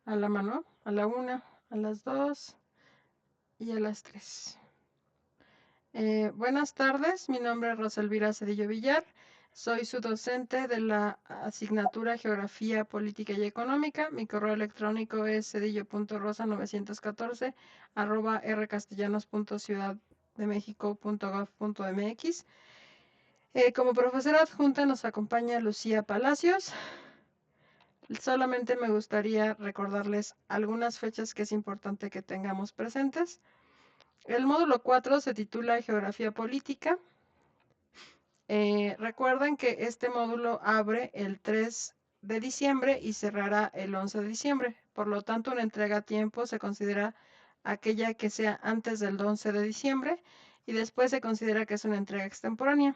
a la mano, a la 1, a las 2 y a las 3. Buenas tardes, mi nombre es Rosa Elvira Cedillo Villar, soy su docente de la asignatura Geografía Política y Económica. Mi correo electrónico es cedillo.rosa914@rcastellanos.ciudaddemexico.gov.mx. Como profesora adjunta nos acompaña Lucía Palacios. Solamente me gustaría recordarles algunas fechas que es importante que tengamos presentes. El módulo 4 se titula Geografía Política. Recuerden que este módulo abre el 3 de diciembre y cerrará el 11 de diciembre. Por lo tanto, una entrega a tiempo se considera aquella que sea antes del 11 de diciembre y después se considera que es una entrega extemporánea.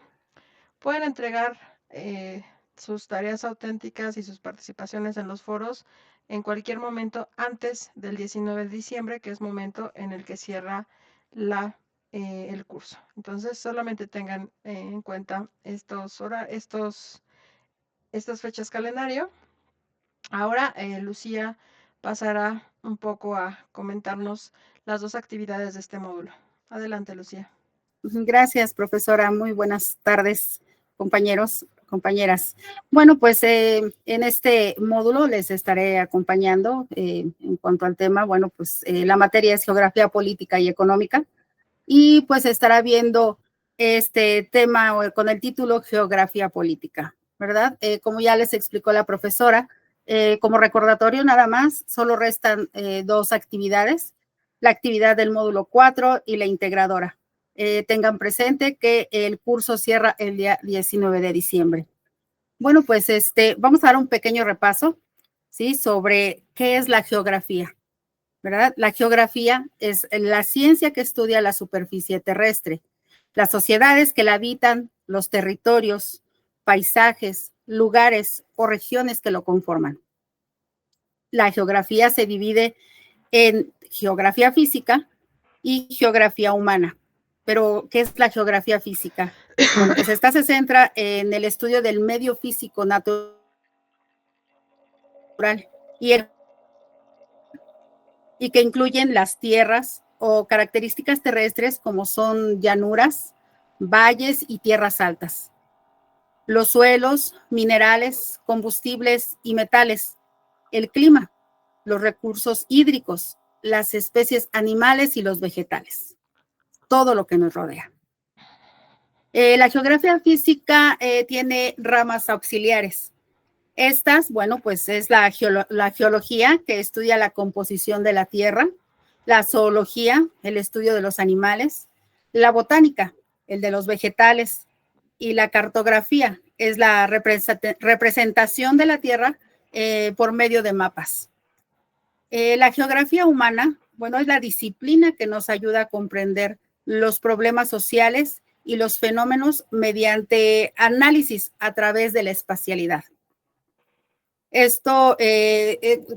Pueden entregar sus tareas auténticas y sus participaciones en los foros en cualquier momento antes del 19 de diciembre, que es momento en el que cierra el curso. Entonces, solamente tengan en cuenta estas fechas calendario. Ahora, Lucía pasará un poco a comentarnos las dos actividades de este módulo. Adelante, Lucía. Gracias, profesora. Muy buenas tardes, compañeros, compañeras. Bueno, pues en este módulo les estaré acompañando en cuanto al tema. Bueno, pues la materia es Geografía Política y Económica y pues estará viendo este tema con el título Geografía Política, ¿verdad? Como ya les explicó la profesora, como recordatorio nada más, solo restan dos actividades, la actividad del módulo 4 y la integradora. Tengan presente que el curso cierra el día 19 de diciembre. Bueno, pues vamos a dar un pequeño repaso, ¿sí? Sobre qué es la geografía, ¿verdad? La geografía es la ciencia que estudia la superficie terrestre, las sociedades que la habitan, los territorios, paisajes, lugares o regiones que lo conforman. La geografía se divide en geografía física y geografía humana. Pero, ¿qué es la geografía física? Bueno, pues esta se centra en el estudio del medio físico natural y que incluyen las tierras o características terrestres como son llanuras, valles y tierras altas, los suelos, minerales, combustibles y metales, el clima, los recursos hídricos, las especies animales y los vegetales, todo lo que nos rodea. La geografía física tiene ramas auxiliares. Estas, bueno, pues es la geología, que estudia la composición de la tierra, la zoología, el estudio de los animales, la botánica, el de los vegetales, y la cartografía, es la representación de la tierra por medio de mapas. La geografía humana, bueno, es la disciplina que nos ayuda a comprender los problemas sociales y los fenómenos mediante análisis a través de la espacialidad. Esto,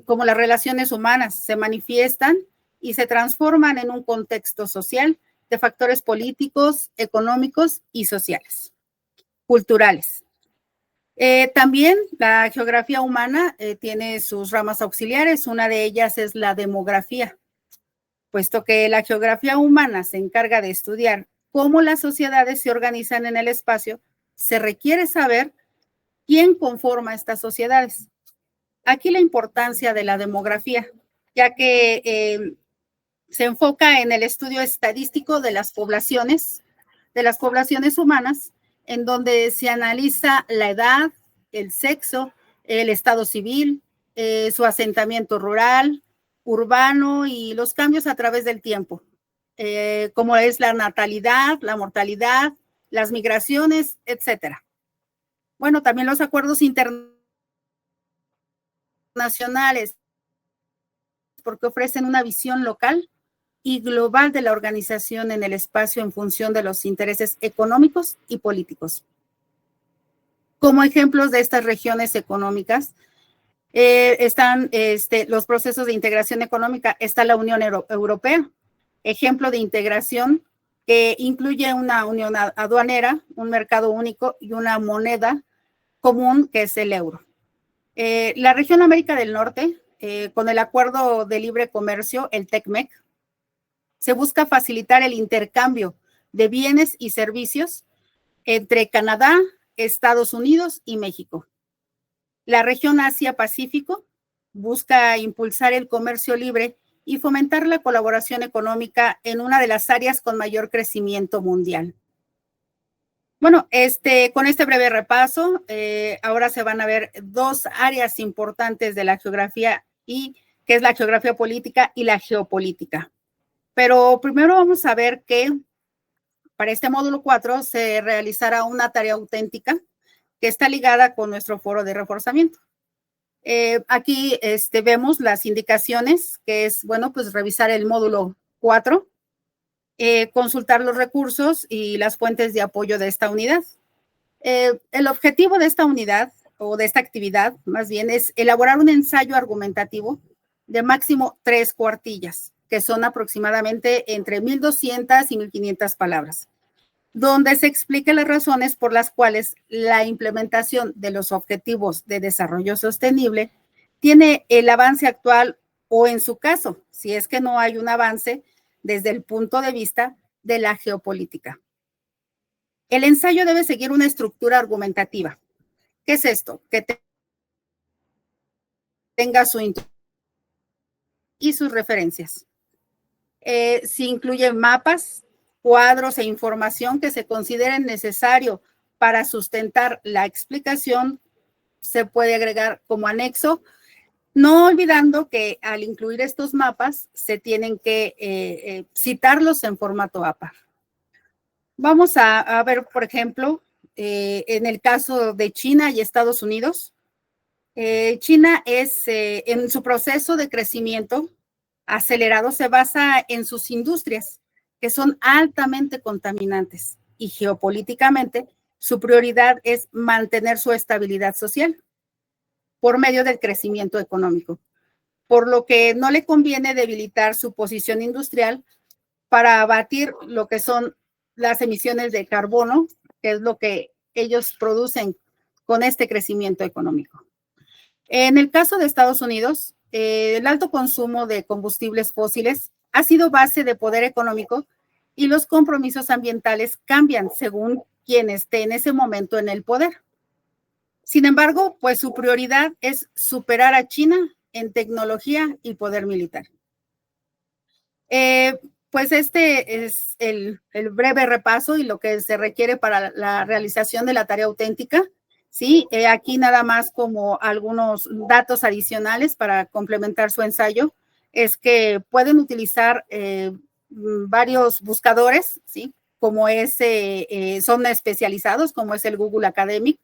como las relaciones humanas se manifiestan y se transforman en un contexto social de factores políticos, económicos y sociales, culturales. También la geografía humana tiene sus ramas auxiliares. Una de ellas es la demografía, puesto que la geografía humana se encarga de estudiar cómo las sociedades se organizan en el espacio. Se requiere saber quién conforma estas sociedades. Aquí la importancia de la demografía, ya que se enfoca en el estudio estadístico de las poblaciones humanas, en donde se analiza la edad, el sexo, el estado civil, su asentamiento rural, urbano y los cambios a través del tiempo, como es la natalidad, la mortalidad, las migraciones, etcétera. Bueno, también los acuerdos internacionales, porque ofrecen una visión local y global de la organización en el espacio en función de los intereses económicos y políticos. Como ejemplos de estas regiones económicas están los procesos de integración económica. Está la Unión Europea, ejemplo de integración que incluye una unión aduanera, un mercado único y una moneda común que es el euro. La región América del Norte con el Acuerdo de Libre Comercio, el TECMEC, se busca facilitar el intercambio de bienes y servicios entre Canadá, Estados Unidos y México. La región Asia-Pacífico busca impulsar el comercio libre y fomentar la colaboración económica en una de las áreas con mayor crecimiento mundial. Bueno, con este breve repaso, ahora se van a ver dos áreas importantes de la geografía, que es la geografía política y la geopolítica. Pero primero vamos a ver que para este módulo 4 se realizará una tarea auténtica que está ligada con nuestro foro de reforzamiento. Aquí vemos las indicaciones, que es, bueno, pues revisar el módulo 4, consultar los recursos y las fuentes de apoyo de esta unidad. El objetivo de esta unidad, o de esta actividad, más bien, es elaborar un ensayo argumentativo de máximo 3 cuartillas, que son aproximadamente entre 1,200 y 1,500 palabras, donde se explique las razones por las cuales la implementación de los objetivos de desarrollo sostenible tiene el avance actual, o en su caso, si es que no hay un avance desde el punto de vista de la geopolítica. El ensayo debe seguir una estructura argumentativa. ¿Qué es esto? Que tenga su introducción y sus referencias. Si incluye mapas, cuadros e información que se consideren necesario para sustentar la explicación, se puede agregar como anexo, no olvidando que al incluir estos mapas se tienen que citarlos en formato APA. Vamos a ver, por ejemplo, en el caso de China y Estados Unidos. China en su proceso de crecimiento acelerado se basa en sus industrias, que son altamente contaminantes, y geopolíticamente su prioridad es mantener su estabilidad social por medio del crecimiento económico, por lo que no le conviene debilitar su posición industrial para abatir lo que son las emisiones de carbono, que es lo que ellos producen con este crecimiento económico. En el caso de Estados Unidos, el alto consumo de combustibles fósiles ha sido base de poder económico, y los compromisos ambientales cambian según quien esté en ese momento en el poder. Sin embargo, pues su prioridad es superar a China en tecnología y poder militar. Pues este es el breve repaso y lo que se requiere para la realización de la tarea auténtica. Sí, aquí nada más como algunos datos adicionales para complementar su ensayo, es que pueden utilizar varios buscadores, ¿sí? Como son especializados, como es el Google Academic,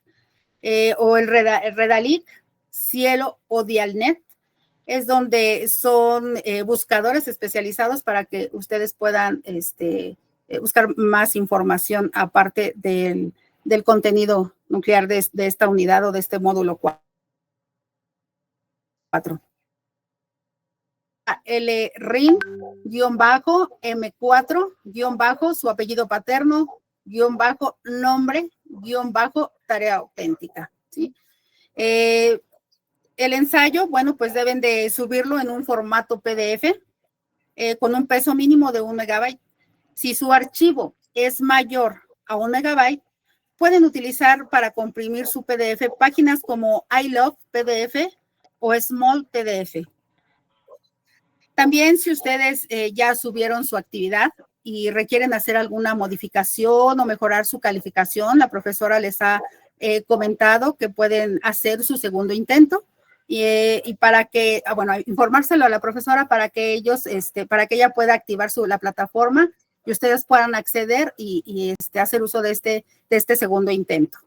o el Redalyc, Cielo o Dialnet. Es donde son buscadores especializados para que ustedes puedan buscar más información aparte del contenido nuclear de esta unidad o de este módulo 4. El RIM-M4- su apellido paterno, nombre, tarea auténtica, ¿sí? El ensayo, bueno, pues deben de subirlo en un formato PDF con un peso mínimo de 1 megabyte. Si su archivo es mayor a 1 megabyte, pueden utilizar para comprimir su PDF páginas como I Love PDF o Small PDF. También, si ustedes ya subieron su actividad y requieren hacer alguna modificación o mejorar su calificación, la profesora les ha comentado que pueden hacer su segundo intento. Y para que, bueno, informárselo a la profesora para que para que ella pueda activar la plataforma y ustedes puedan acceder y hacer uso de este segundo intento.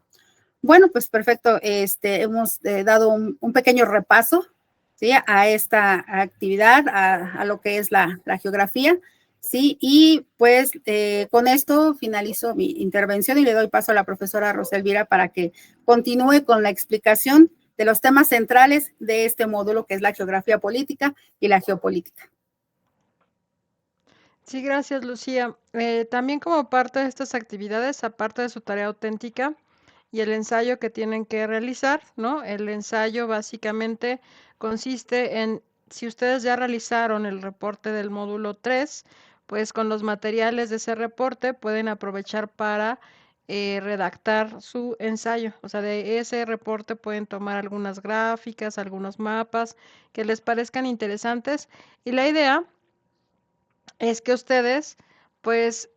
Bueno, pues perfecto. Hemos dado un pequeño repaso, ¿sí? A esta actividad, a lo que es la geografía, ¿sí? Y pues con esto finalizo mi intervención y le doy paso a la profesora Rosa Elvira para que continúe con la explicación de los temas centrales de este módulo, que es la geografía política y la geopolítica. Sí, gracias, Lucía. También como parte de estas actividades, aparte de su tarea auténtica, y el ensayo que tienen que realizar, ¿no? El ensayo básicamente consiste en, si ustedes ya realizaron el reporte del módulo 3, pues con los materiales de ese reporte pueden aprovechar para redactar su ensayo. O sea, de ese reporte pueden tomar algunas gráficas, algunos mapas que les parezcan interesantes. Y la idea es que ustedes pues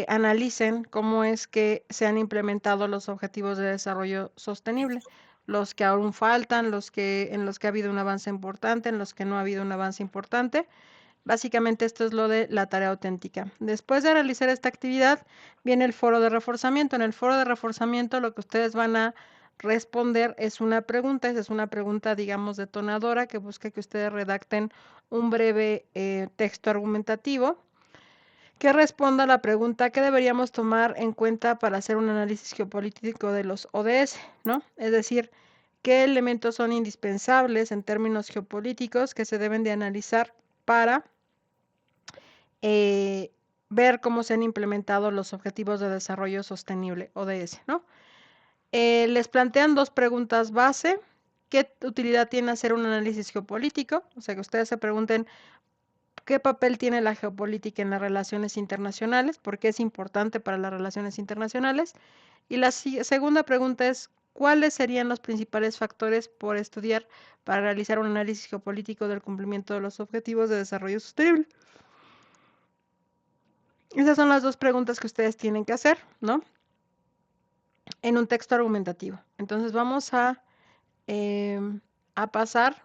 analicen cómo es que se han implementado los objetivos de desarrollo sostenible, los que aún faltan, en los que ha habido un avance importante, en los que no ha habido un avance importante. Básicamente esto es lo de la tarea auténtica. Después de realizar esta actividad viene el foro de reforzamiento. En el foro de reforzamiento lo que ustedes van a responder es una pregunta, esa es una pregunta digamos detonadora que busca que ustedes redacten un breve texto argumentativo que responda a la pregunta ¿qué deberíamos tomar en cuenta para hacer un análisis geopolítico de los ODS? ¿No? Es decir, ¿qué elementos son indispensables en términos geopolíticos que se deben de analizar para ver cómo se han implementado los Objetivos de Desarrollo Sostenible, ODS, ¿no? Les plantean dos preguntas base. ¿Qué utilidad tiene hacer un análisis geopolítico? O sea, que ustedes se pregunten qué papel tiene la geopolítica en las relaciones internacionales, por qué es importante para las relaciones internacionales. Y la segunda pregunta es, ¿cuáles serían los principales factores por estudiar para realizar un análisis geopolítico del cumplimiento de los Objetivos de Desarrollo Sostenible? Esas son las dos preguntas que ustedes tienen que hacer, ¿no? En un texto argumentativo. Entonces vamos a pasar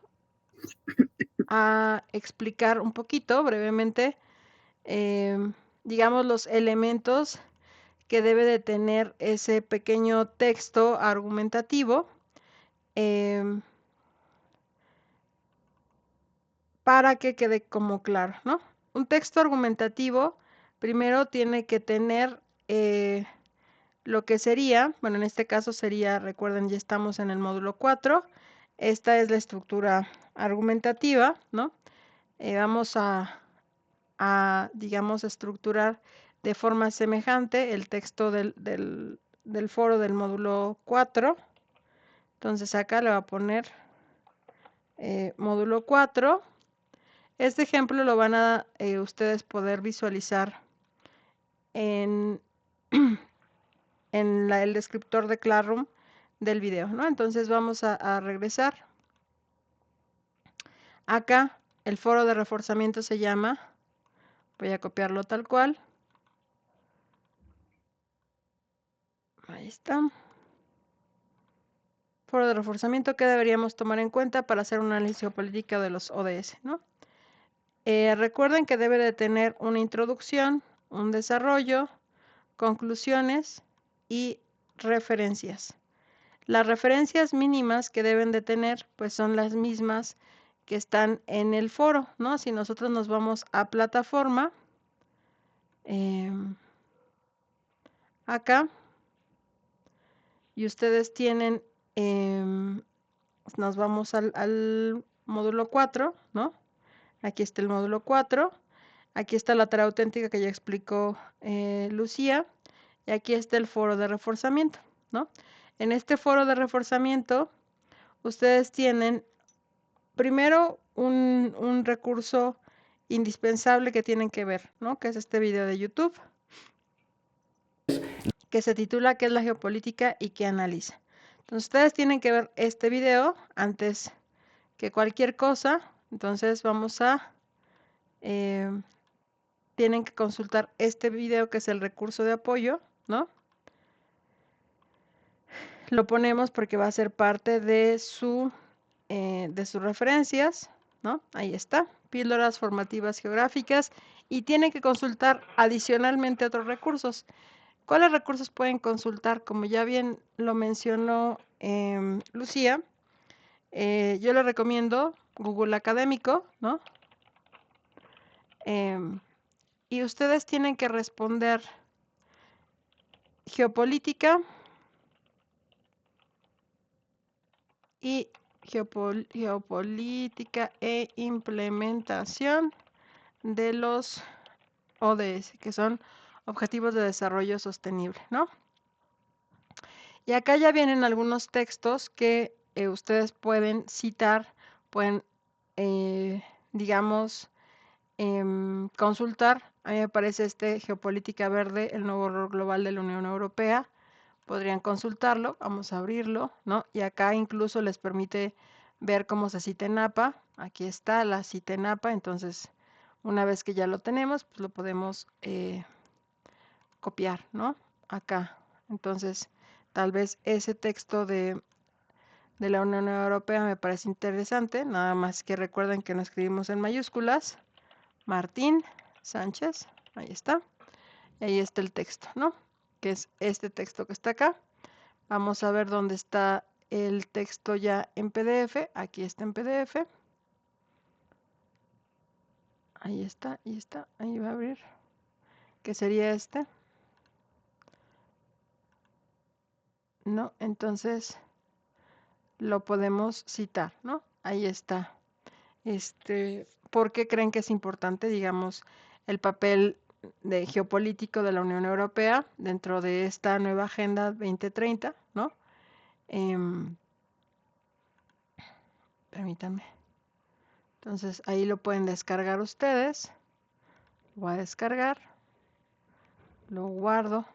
a explicar un poquito brevemente, digamos, los elementos que debe de tener ese pequeño texto argumentativo para que quede como claro, ¿no? Un texto argumentativo primero tiene que tener lo que sería, bueno, en este caso sería, recuerden, ya estamos en el módulo 4, esta es la estructura argumentativa, ¿no? Vamos digamos, estructurar de forma semejante el texto del foro del módulo 4. Entonces acá le voy a poner módulo 4. Este ejemplo lo van a ustedes poder visualizar en, en el descriptor de Classroom del video, ¿no? Entonces vamos a regresar. Acá el foro de reforzamiento se llama, voy a copiarlo tal cual. Ahí está. Foro de reforzamiento que deberíamos tomar en cuenta para hacer un análisis geopolítico de los ODS, ¿no? Recuerden que debe de tener una introducción, un desarrollo, conclusiones y referencias. Las referencias mínimas que deben de tener, pues son las mismas que están en el foro, ¿no? Si nosotros nos vamos a plataforma, acá, y ustedes tienen, nos vamos al módulo 4, ¿no? Aquí está el módulo 4, aquí está la tarea auténtica que ya explicó Lucía, y aquí está el foro de reforzamiento, ¿no? En este foro de reforzamiento, ustedes tienen primero un recurso indispensable que tienen que ver, ¿no? Que es este video de YouTube, que se titula ¿Qué es la geopolítica y qué analiza? Entonces, ustedes tienen que ver este video antes que cualquier cosa. Entonces, vamos tienen que consultar este video que es el recurso de apoyo, ¿no? Lo ponemos porque va a ser parte de sus referencias, ¿no? Ahí está, píldoras formativas geográficas, y tienen que consultar adicionalmente otros recursos. ¿Cuáles recursos pueden consultar? Como ya bien lo mencionó Lucía, yo le recomiendo Google Académico, ¿no? Y ustedes tienen que responder geopolítica y geopolítica e implementación de los ODS, que son Objetivos de Desarrollo Sostenible, ¿no? Y acá ya vienen algunos textos que ustedes pueden citar, pueden, digamos, consultar. A mí me parece este Geopolítica Verde, el nuevo rol global de la Unión Europea. Podrían consultarlo, vamos a abrirlo, ¿no? Y acá incluso les permite ver cómo se cita en APA. Aquí está la cita en APA, entonces una vez que ya lo tenemos, pues lo podemos copiar, ¿no? Acá. Entonces, tal vez ese texto de la Unión Europea me parece interesante, nada más que recuerden que no escribimos en mayúsculas. Martín Sánchez, ahí está. Y ahí está el texto, ¿no? Que es este texto que está acá. Vamos a ver dónde está el texto ya en PDF. Aquí está en PDF. Ahí está, ahí va a abrir. ¿Qué sería este? No, entonces lo podemos citar, ¿no? Ahí está. ¿Por qué creen que es importante, digamos, el papel de geopolítico de la Unión Europea dentro de esta nueva Agenda 2030, ¿no? Permítanme. Entonces ahí lo pueden descargar ustedes. Lo voy a descargar. Lo guardo.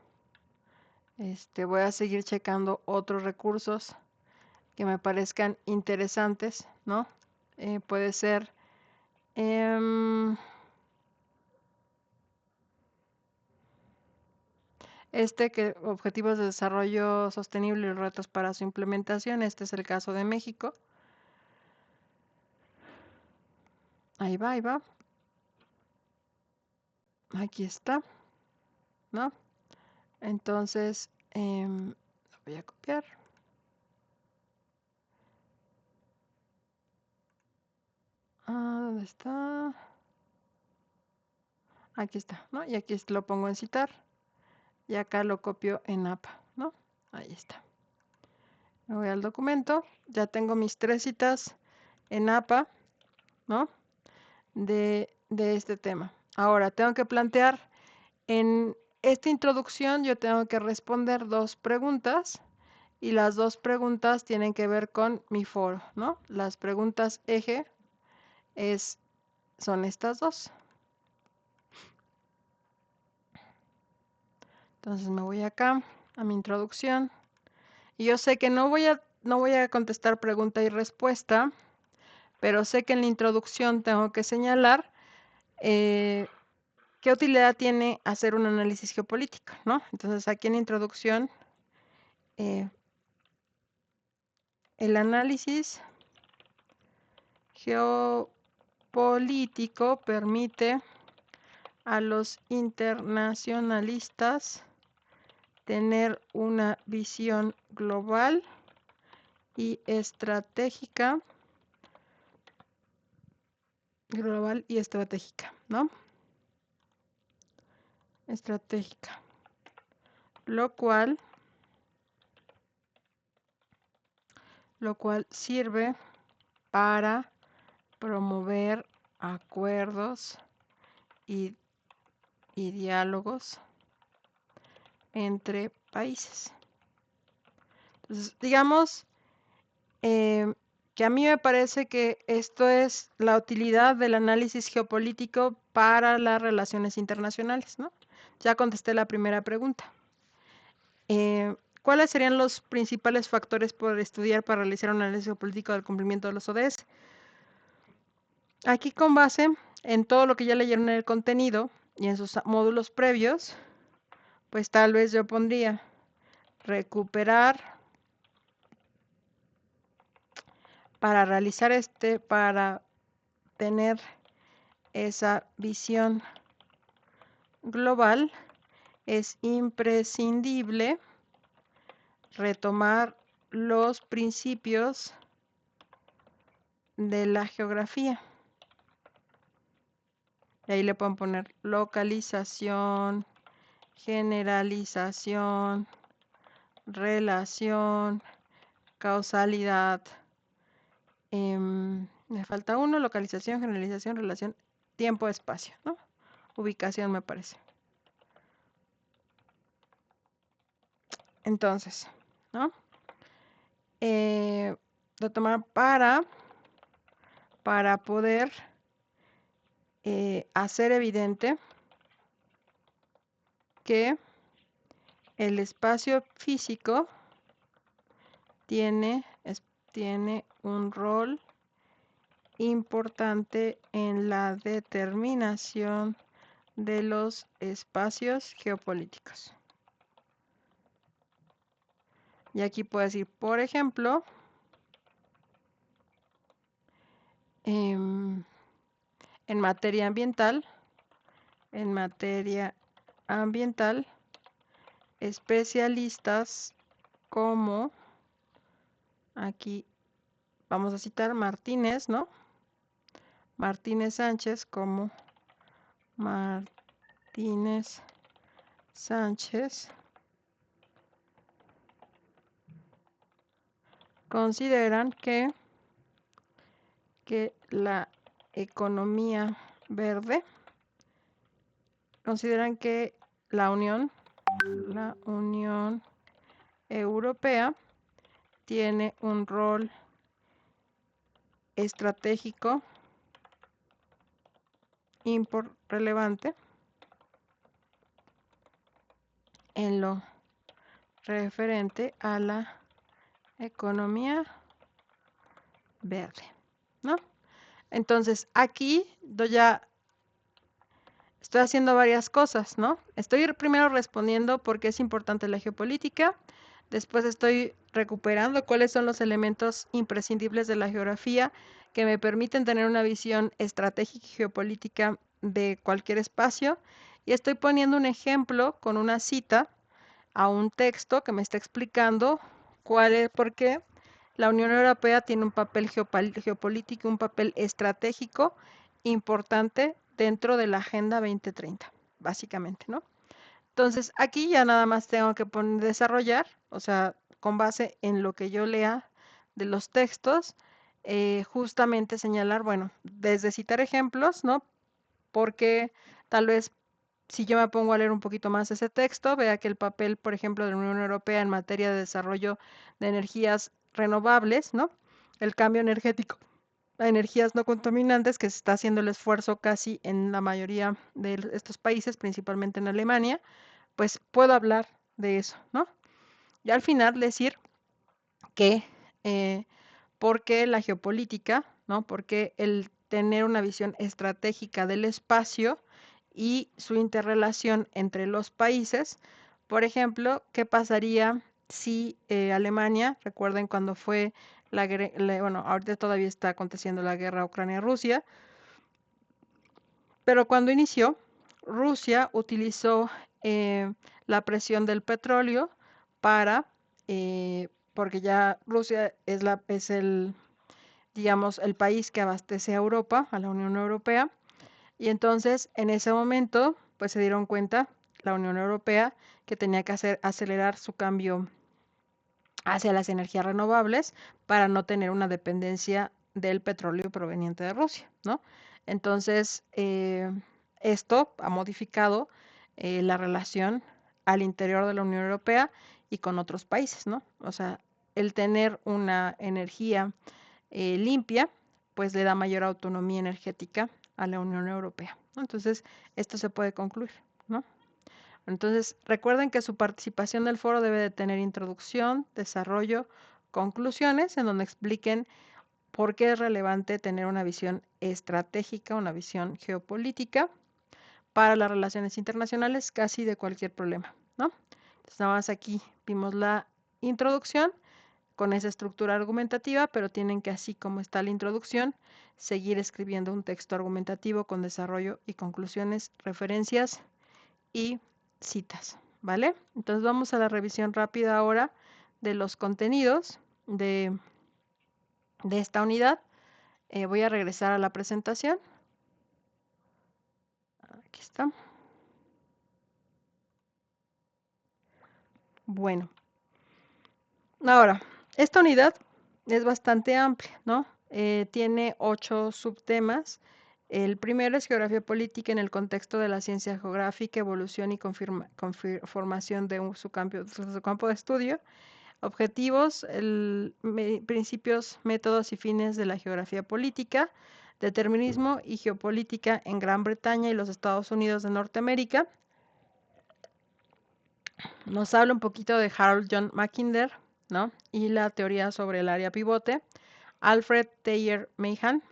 Voy a seguir checando otros recursos que me parezcan interesantes, ¿no? Puede ser que Objetivos de Desarrollo Sostenible y retos para su implementación. Este es el caso de México. Ahí va, ahí va. Aquí está, ¿no? Entonces, lo voy a copiar. ¿Dónde está? Aquí está, ¿no? Y aquí lo pongo en citar. Y acá lo copio en APA, ¿no? Ahí está. Me voy al documento. Ya tengo mis 3 citas en APA, ¿no? De este tema. Ahora, tengo que plantear en esta introducción, yo tengo que responder 2 preguntas. Y las 2 preguntas tienen que ver con mi foro, ¿no? Las preguntas eje son estas 2. Entonces me voy acá a mi introducción. Y yo sé que no voy a contestar pregunta y respuesta, pero sé que en la introducción tengo que señalar qué utilidad tiene hacer un análisis geopolítico, ¿no? Entonces aquí en la introducción, el análisis geopolítico permite a los internacionalistas tener una visión global y estratégica, ¿no? Estratégica, lo cual sirve para promover acuerdos y diálogos entre países. Entonces, digamos que a mí me parece que esto es la utilidad del análisis geopolítico para las relaciones internacionales, ¿no? Ya contesté la primera pregunta. ¿Cuáles serían los principales factores por estudiar para realizar un análisis geopolítico del cumplimiento de los ODS? Aquí, con base en todo lo que ya leyeron en el contenido y en sus módulos previos, pues tal vez yo pondría recuperar para realizar para tener esa visión global, es imprescindible retomar los principios de la geografía. Y ahí le pueden poner localización, generalización, relación, causalidad. Me falta uno: localización, generalización, relación, tiempo, espacio, ¿no? Ubicación, me parece. Entonces, ¿no? Retomar para poder hacer evidente que el espacio físico tiene un rol importante en la determinación de los espacios geopolíticos. Y aquí puedo decir, por ejemplo, en materia ambiental, especialistas como, aquí vamos a citar Martínez, ¿no? Martínez Sánchez como Martínez Sánchez consideran que la economía verde, consideran que la Unión Europea tiene un rol estratégico relevante en lo referente a la economía verde, ¿no? Entonces, aquí yo ya estoy haciendo varias cosas, ¿no? Estoy primero respondiendo por qué es importante la geopolítica, después estoy recuperando cuáles son los elementos imprescindibles de la geografía que me permiten tener una visión estratégica y geopolítica de cualquier espacio, y estoy poniendo un ejemplo con una cita a un texto que me está explicando por qué la Unión Europea tiene un papel geopolítico, un papel estratégico importante dentro de la Agenda 2030, básicamente, ¿no? Entonces, aquí ya nada más tengo que desarrollar, o sea, con base en lo que yo lea de los textos, justamente señalar, bueno, desde citar ejemplos, ¿no? Porque tal vez si yo me pongo a leer un poquito más ese texto, vea que el papel, por ejemplo, de la Unión Europea en materia de desarrollo de energías renovables, ¿no? El cambio energético a energías no contaminantes, que se está haciendo el esfuerzo casi en la mayoría de estos países, principalmente en Alemania, pues puedo hablar de eso, ¿no? Y al final decir que por qué la geopolítica, ¿no? Porque el tener una visión estratégica del espacio y su interrelación entre los países. Por ejemplo, ¿qué pasaría si Alemania, recuerden cuando fue bueno, ahorita todavía está aconteciendo la guerra Ucrania-Rusia, pero cuando inició, Rusia utilizó la presión del petróleo para, porque ya Rusia es el, digamos, el país que abastece a Europa, a la Unión Europea, y entonces en ese momento, pues se dieron cuenta la Unión Europea que tenía que acelerar su cambio hacia las energías renovables para no tener una dependencia del petróleo proveniente de Rusia, ¿no? Entonces, esto ha modificado la relación al interior de la Unión Europea y con otros países, ¿no? O sea, el tener una energía limpia, pues le da mayor autonomía energética a la Unión Europea, ¿no? Entonces, esto se puede concluir, ¿no? Entonces, recuerden que su participación del foro debe de tener introducción, desarrollo, conclusiones, en donde expliquen por qué es relevante tener una visión estratégica, una visión geopolítica para las relaciones internacionales casi de cualquier problema, ¿no? Entonces, nada más aquí vimos la introducción con esa estructura argumentativa, pero tienen que, así como está la introducción, seguir escribiendo un texto argumentativo con desarrollo y conclusiones, referencias y citas, ¿vale? Entonces vamos a la revisión rápida ahora de los contenidos de esta unidad. Voy a regresar a la presentación. Aquí está. Bueno, ahora, esta unidad es bastante amplia, ¿no? Tiene 8 subtemas. El primero es geografía política en el contexto de la ciencia geográfica, evolución y formación de su campo de estudio. Objetivos, principios, métodos y fines de la geografía política, determinismo y geopolítica en Gran Bretaña y los Estados Unidos de Norteamérica. Nos habla un poquito de Harold John Mackinder, ¿no? Y la teoría sobre el área pivote. Alfred Thayer Mahan,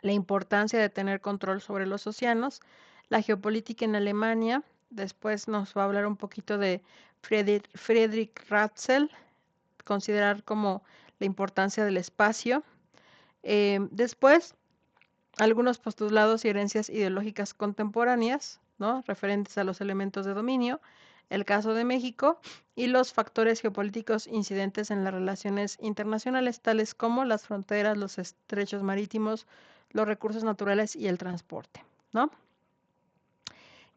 la importancia de tener control sobre los océanos, la geopolítica en Alemania. Después nos va a hablar un poquito de Friedrich Ratzel, considerar como la importancia del espacio. Después, algunos postulados y herencias ideológicas contemporáneas, ¿no? Referentes a los elementos de dominio, el caso de México y los factores geopolíticos incidentes en las relaciones internacionales, tales como las fronteras, los estrechos marítimos, los recursos naturales y el transporte, ¿no?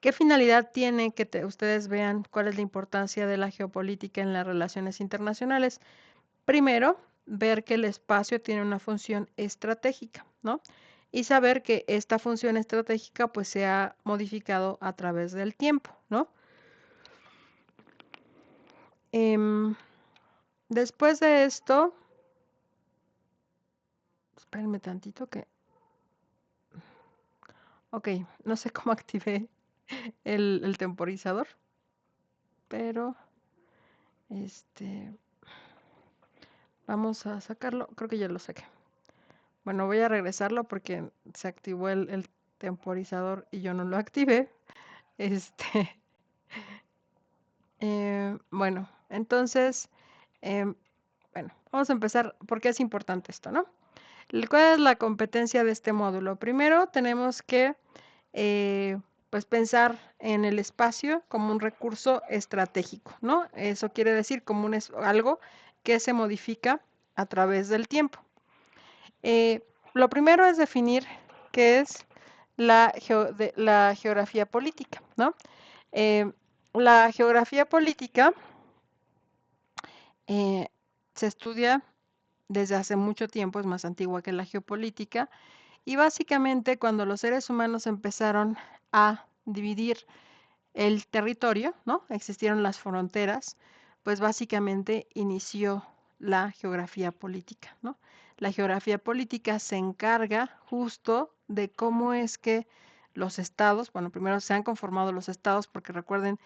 ¿Qué finalidad tiene que ustedes vean cuál es la importancia de la geopolítica en las relaciones internacionales? Primero, ver que el espacio tiene una función estratégica, ¿no? Y saber que esta función estratégica pues se ha modificado a través del tiempo, ¿no? Después de esto, espérenme tantito que... Ok, no sé cómo activé el temporizador, pero vamos a sacarlo, creo que ya lo saqué. Bueno, voy a regresarlo porque se activó el temporizador y yo no lo activé. Bueno, entonces, bueno, vamos a empezar porque es importante esto, ¿no? ¿Cuál es la competencia de este módulo? Primero tenemos que pues pensar en el espacio como un recurso estratégico, ¿no? Eso quiere decir como algo que se modifica a través del tiempo. Lo primero es definir qué es la geografía política, ¿no? La geografía política se estudia desde hace mucho tiempo, es más antigua que la geopolítica, y básicamente cuando los seres humanos empezaron a dividir el territorio, ¿no? Existieron las fronteras, pues básicamente inició la geografía política, ¿no? La geografía política se encarga justo de cómo es que los estados, bueno, primero se han conformado los estados, porque recuerden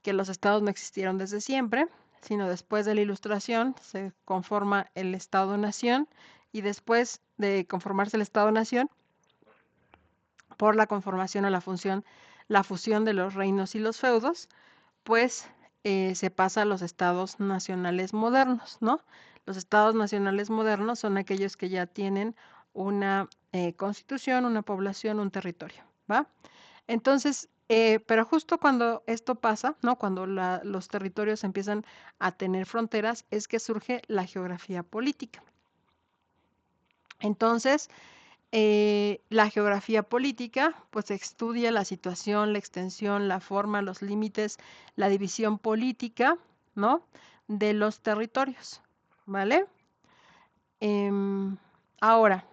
que los estados no existieron desde siempre, sino después de la Ilustración se conforma el Estado-Nación y después de conformarse el Estado-Nación, por la conformación o la fusión de los reinos y los feudos, pues se pasa a los estados nacionales modernos, ¿no? Los estados nacionales modernos son aquellos que ya tienen una constitución, una población, un territorio, ¿va? Entonces, pero justo cuando esto pasa, ¿no? Cuando los territorios empiezan a tener fronteras, es que surge la geografía política. Entonces, la geografía política, pues estudia la situación, la extensión, la forma, los límites, la división política, ¿no? De los territorios, ¿vale? Ahora,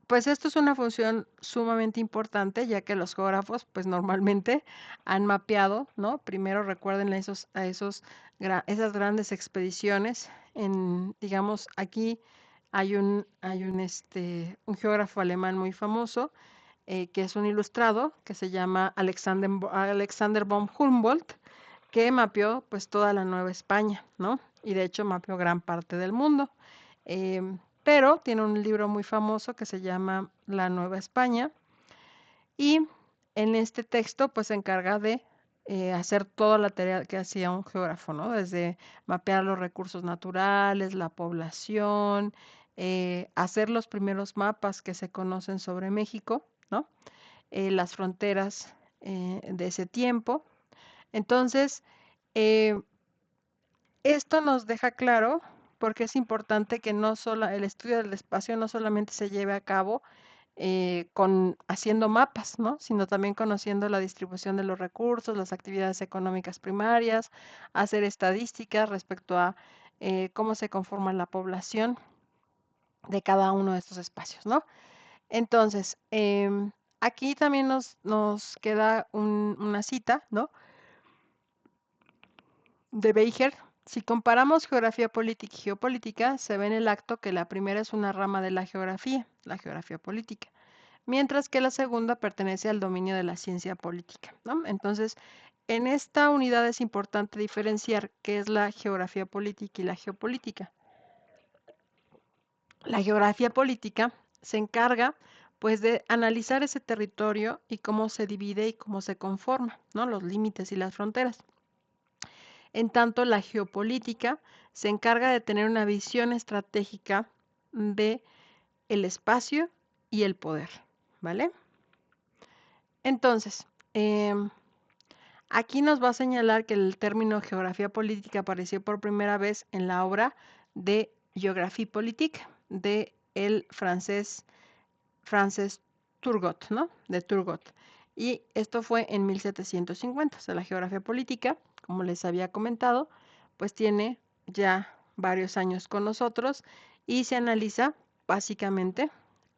pues esto es una función sumamente importante, ya que los geógrafos, pues normalmente han mapeado, ¿no? Primero recuerden esas grandes expediciones. Digamos, aquí hay un geógrafo alemán muy famoso, que es un ilustrado, que se llama Alexander von Humboldt, que mapeó pues toda la Nueva España, ¿no? Y de hecho mapeó gran parte del mundo. Pero tiene un libro muy famoso que se llama La Nueva España, y en este texto pues se encarga de hacer toda la tarea que hacía un geógrafo, ¿no? Desde mapear los recursos naturales, la población, hacer los primeros mapas que se conocen sobre México, ¿no? Las fronteras de ese tiempo. Entonces, esto nos deja claro porque es importante que no solo el estudio del espacio no solamente se lleve a cabo haciendo mapas, ¿no? Sino también conociendo la distribución de los recursos, las actividades económicas primarias, hacer estadísticas respecto a cómo se conforma la población de cada uno de estos espacios, ¿no? Entonces, aquí también nos queda una cita, ¿no? de Becher. Si comparamos geografía política y geopolítica, se ve en el acto que la primera es una rama de la geografía política, mientras que la segunda pertenece al dominio de la ciencia política, ¿no? Entonces, en esta unidad es importante diferenciar qué es la geografía política y la geopolítica. La geografía política se encarga pues de analizar ese territorio y cómo se divide y cómo se conforma, ¿no? Los límites y las fronteras. En tanto, la geopolítica se encarga de tener una visión estratégica de el espacio y el poder, ¿vale? Entonces, aquí nos va a señalar que el término geografía política apareció por primera vez en la obra de Géographie politique de el francés Frances Turgot, ¿no? De Turgot. Y esto fue en 1750. O sea, la geografía política, como les había comentado, pues tiene ya varios años con nosotros y se analiza básicamente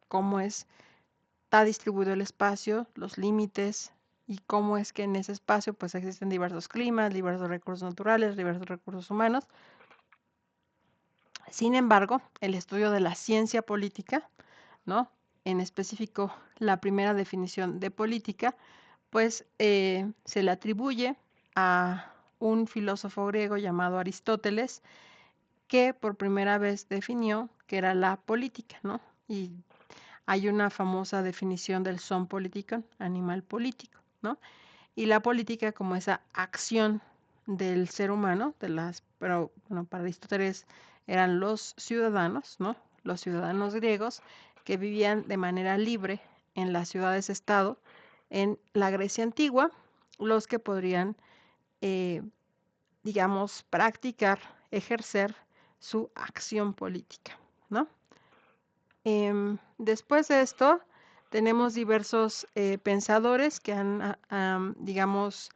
cómo está distribuido el espacio, los límites y cómo es que en ese espacio pues existen diversos climas, diversos recursos naturales, diversos recursos humanos. Sin embargo, el estudio de la ciencia política, ¿no? En específico, la primera definición de política, pues se le atribuye a un filósofo griego llamado Aristóteles, que por primera vez definió que era la política, ¿no? Y hay una famosa definición del son politikon, animal político, ¿no? Y la política como esa acción del ser humano, pero bueno, para Aristóteles eran los ciudadanos, ¿no? Los ciudadanos griegos que vivían de manera libre en las ciudades-estado en la Grecia antigua, los que podrían, eh, digamos, practicar, ejercer su acción política, ¿no? Después de esto, tenemos diversos pensadores que han, digamos,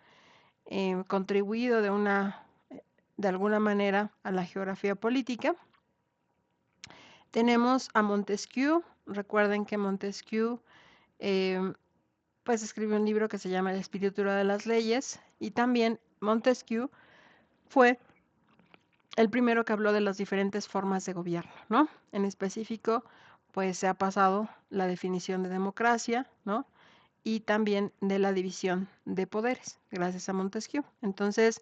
contribuido de alguna manera a la geografía política. Tenemos a Montesquieu. Recuerden que Montesquieu pues escribió un libro que se llama El espíritu de las leyes, y también Montesquieu fue el primero que habló de las diferentes formas de gobierno, ¿no? En específico, pues se ha pasado la definición de democracia, ¿no? Y también de la división de poderes, gracias a Montesquieu. Entonces,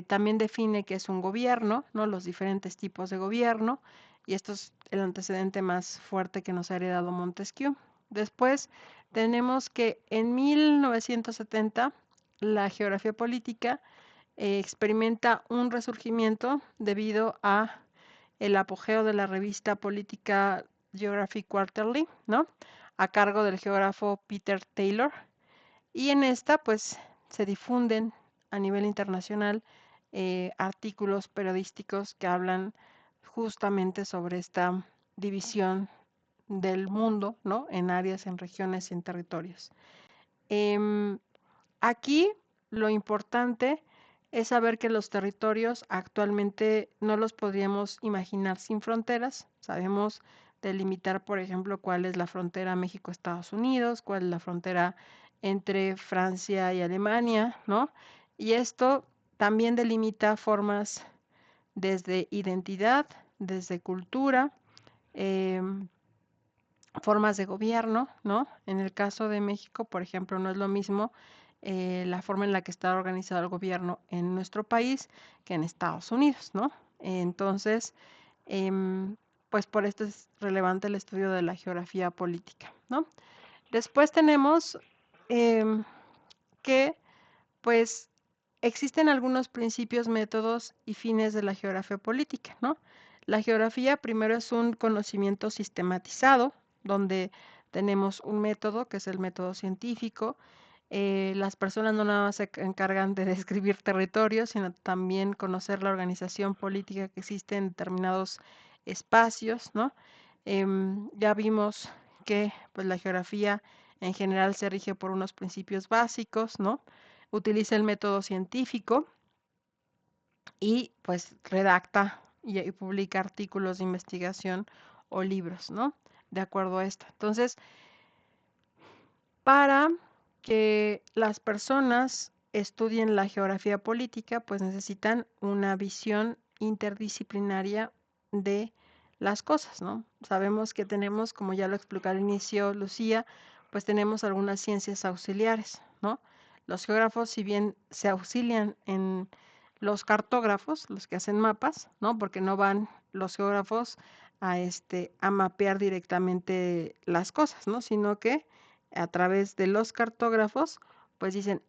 también define qué es un gobierno, ¿no? Los diferentes tipos de gobierno, y esto es el antecedente más fuerte que nos ha heredado Montesquieu. Después tenemos que en 1970 la geografía política experimenta un resurgimiento debido a el apogeo de la revista política Geography Quarterly, ¿no? A cargo del geógrafo Peter Taylor. Y en esta, pues, se difunden a nivel internacional artículos periodísticos que hablan justamente sobre esta división del mundo, ¿no? En áreas, en regiones y en territorios. Aquí lo importante es saber que los territorios actualmente no los podríamos imaginar sin fronteras. Sabemos delimitar, por ejemplo, cuál es la frontera México-Estados Unidos, cuál es la frontera entre Francia y Alemania, ¿no? Y esto también delimita formas desde identidad, desde cultura, formas de gobierno, ¿no? En el caso de México, por ejemplo, no es lo mismo la forma en la que está organizado el gobierno en nuestro país que en Estados Unidos, ¿no? Entonces, pues por esto es relevante el estudio de la geografía política, ¿no? Después tenemos que, pues, existen algunos principios, métodos y fines de la geografía política, ¿no? La geografía primero es un conocimiento sistematizado, donde tenemos un método, que es el método científico. Las personas no nada más se encargan de describir territorios, sino también conocer la organización política que existe en determinados espacios, ¿no? Ya vimos que pues, la geografía en general se rige por unos principios básicos, ¿no? Utiliza el método científico y pues redacta y publica artículos de investigación o libros, ¿no? De acuerdo a esto. Entonces, para que las personas estudien la geografía política, pues necesitan una visión interdisciplinaria de las cosas, ¿no? Sabemos que tenemos, como ya lo explicó al inicio Lucía, pues tenemos algunas ciencias auxiliares, ¿no? Los geógrafos, si bien se auxilian en los cartógrafos, los que hacen mapas, ¿no? Porque no van los geógrafos a mapear directamente las cosas, ¿no? Sino que a través de los cartógrafos, pues dicen,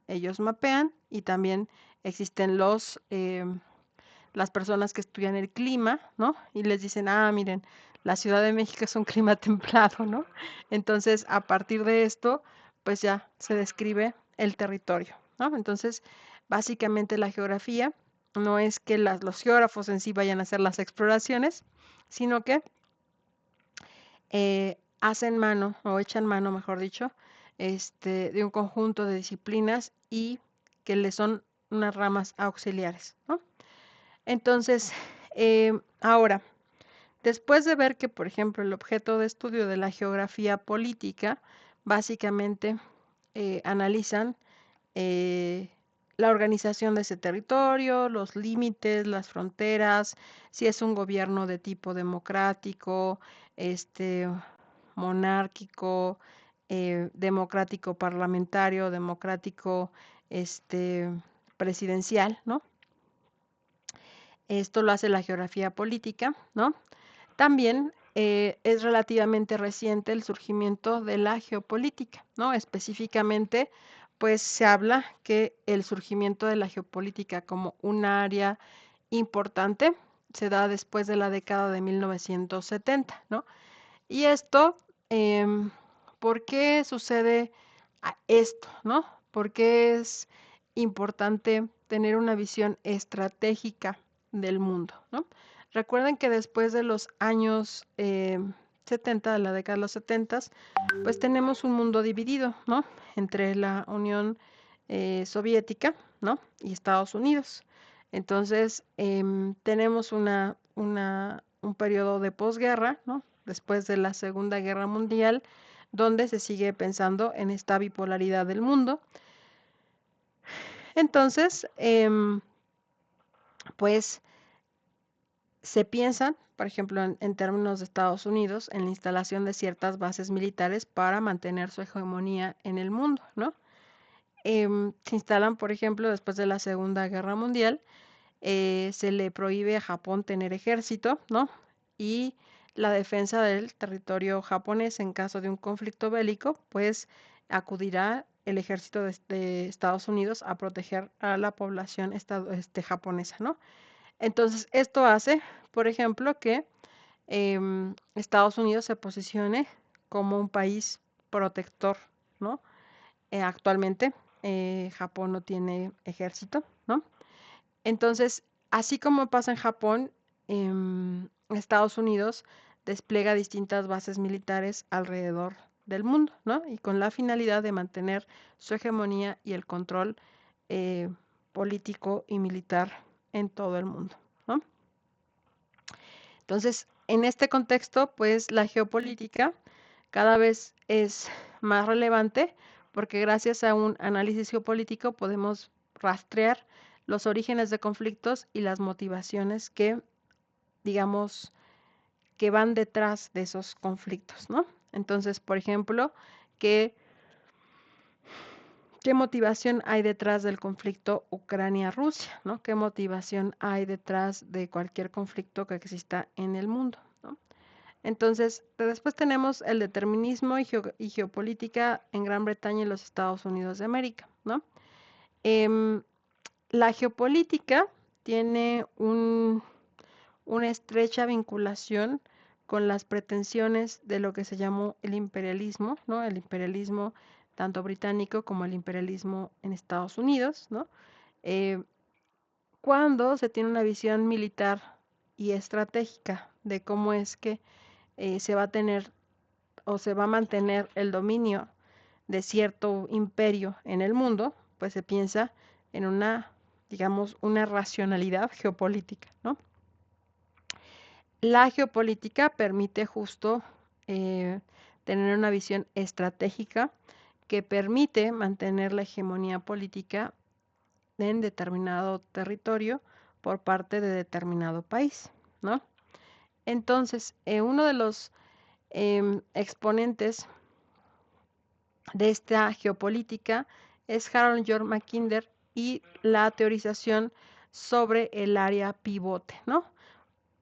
ellos mapean y también existen las personas que estudian el clima, ¿no? Y les dicen, miren, la Ciudad de México es un clima templado, ¿no? Entonces, a partir de esto, pues ya se describe el territorio, ¿no? Entonces, básicamente la geografía no es que los geógrafos en sí vayan a hacer las exploraciones, sino que hacen mano, o echan mano, mejor dicho, de un conjunto de disciplinas y que le son unas ramas auxiliares, ¿no? Entonces, ahora, después de ver que, por ejemplo, el objeto de estudio de la geografía política, básicamente analizan la organización de ese territorio, los límites, las fronteras, si es un gobierno de tipo democrático, monárquico, democrático parlamentario, democrático presidencial, ¿no? Esto lo hace la geografía política, ¿no? También es relativamente reciente el surgimiento de la geopolítica, ¿no? Específicamente, pues se habla que el surgimiento de la geopolítica como un área importante se da después de la década de 1970, ¿no? Y esto, ¿por qué sucede esto, no? ¿Por qué es importante tener una visión estratégica del mundo, no? Recuerden que después de los años 70, de la década de los 70, pues tenemos un mundo dividido, ¿no? Entre la Unión Soviética, ¿no? Y Estados Unidos. Entonces, tenemos un periodo de posguerra, ¿no? Después de la Segunda Guerra Mundial, donde se sigue pensando en esta bipolaridad del mundo. Entonces, pues se piensan, por ejemplo, en términos de Estados Unidos, en la instalación de ciertas bases militares para mantener su hegemonía en el mundo, ¿no? Se instalan, por ejemplo, después de la Segunda Guerra Mundial, se le prohíbe a Japón tener ejército, ¿no? Y la defensa del territorio japonés en caso de un conflicto bélico, pues acudirá el ejército de Estados Unidos a proteger a la población japonesa, ¿no? Entonces, esto hace, por ejemplo, que Estados Unidos se posicione como un país protector, ¿no? Actualmente, Japón no tiene ejército, ¿no? Entonces, así como pasa en Japón, Estados Unidos despliega distintas bases militares alrededor del mundo, ¿no? Y con la finalidad de mantener su hegemonía y el control político y militar en todo el mundo, ¿no? Entonces, en este contexto, pues la geopolítica cada vez es más relevante porque gracias a un análisis geopolítico podemos rastrear los orígenes de conflictos y las motivaciones que, digamos, que van detrás de esos conflictos, ¿no? Entonces, por ejemplo, ¿qué motivación hay detrás del conflicto Ucrania-Rusia, ¿no? ¿Qué motivación hay detrás de cualquier conflicto que exista en el mundo, ¿no? Entonces, después tenemos el determinismo y geopolítica en Gran Bretaña y los Estados Unidos de América, ¿no? La geopolítica tiene una estrecha vinculación con las pretensiones de lo que se llamó el imperialismo, ¿no? El imperialismo tanto británico como el imperialismo en Estados Unidos, ¿no? Cuando se tiene una visión militar y estratégica de cómo es que se va a tener o se va a mantener el dominio de cierto imperio en el mundo, pues se piensa en digamos, una racionalidad geopolítica, ¿no? La geopolítica permite justo tener una visión estratégica que permite mantener la hegemonía política en determinado territorio por parte de determinado país, ¿no? Entonces, uno de los exponentes de esta geopolítica es Harold John Mackinder y la teorización sobre el área pivote, ¿no?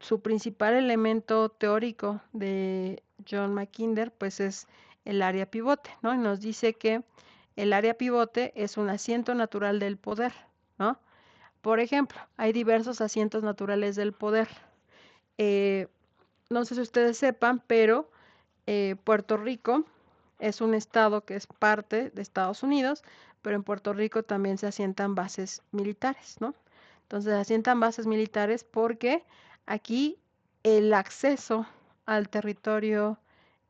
Su principal elemento teórico de John Mackinder, pues es el área pivote, ¿no? Y nos dice que el área pivote es un asiento natural del poder, ¿no? Por ejemplo, hay diversos asientos naturales del poder. No sé si ustedes sepan, pero Puerto Rico es un estado que es parte de Estados Unidos, pero en Puerto Rico también se asientan bases militares, ¿no? Entonces se asientan bases militares porque aquí el acceso al territorio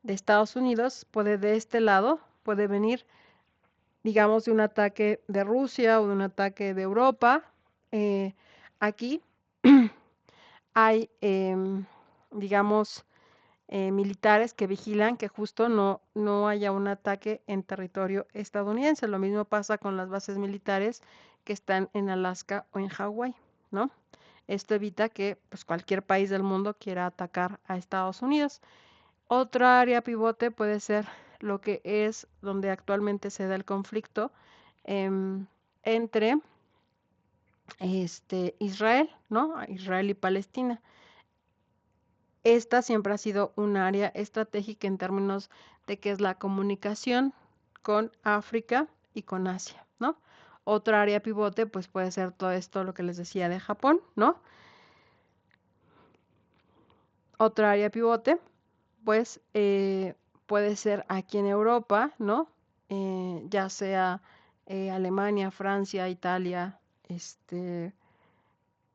de Estados Unidos puede de este lado, puede venir, digamos, de un ataque de Rusia o de un ataque de Europa. Aquí hay, digamos, militares que vigilan que justo no haya un ataque en territorio estadounidense. Lo mismo pasa con las bases militares que están en Alaska o en Hawái, ¿no? Esto evita que pues, cualquier país del mundo quiera atacar a Estados Unidos. Otra área pivote puede ser lo que es donde actualmente se da el conflicto entre Israel, ¿no? Israel y Palestina. Esta siempre ha sido un área estratégica en términos de que es la comunicación con África y con Asia, ¿no? Otra área pivote, pues puede ser todo esto, lo que les decía de Japón, ¿no? Otra área pivote, pues puede ser aquí en Europa, ¿no? Ya sea Alemania, Francia, Italia,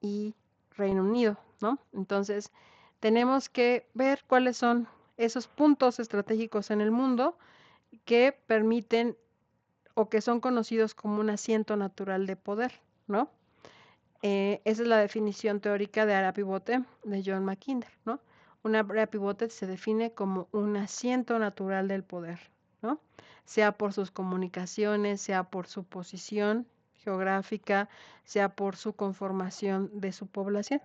y Reino Unido, ¿no? Entonces, tenemos que ver cuáles son esos puntos estratégicos en el mundo que permiten o que son conocidos como un asiento natural de poder, ¿no? Esa es la definición teórica de área pivote de John Mackinder, ¿no? Una área pivote se define como un asiento natural del poder, ¿no? Sea por sus comunicaciones, sea por su posición geográfica, sea por su conformación de su población.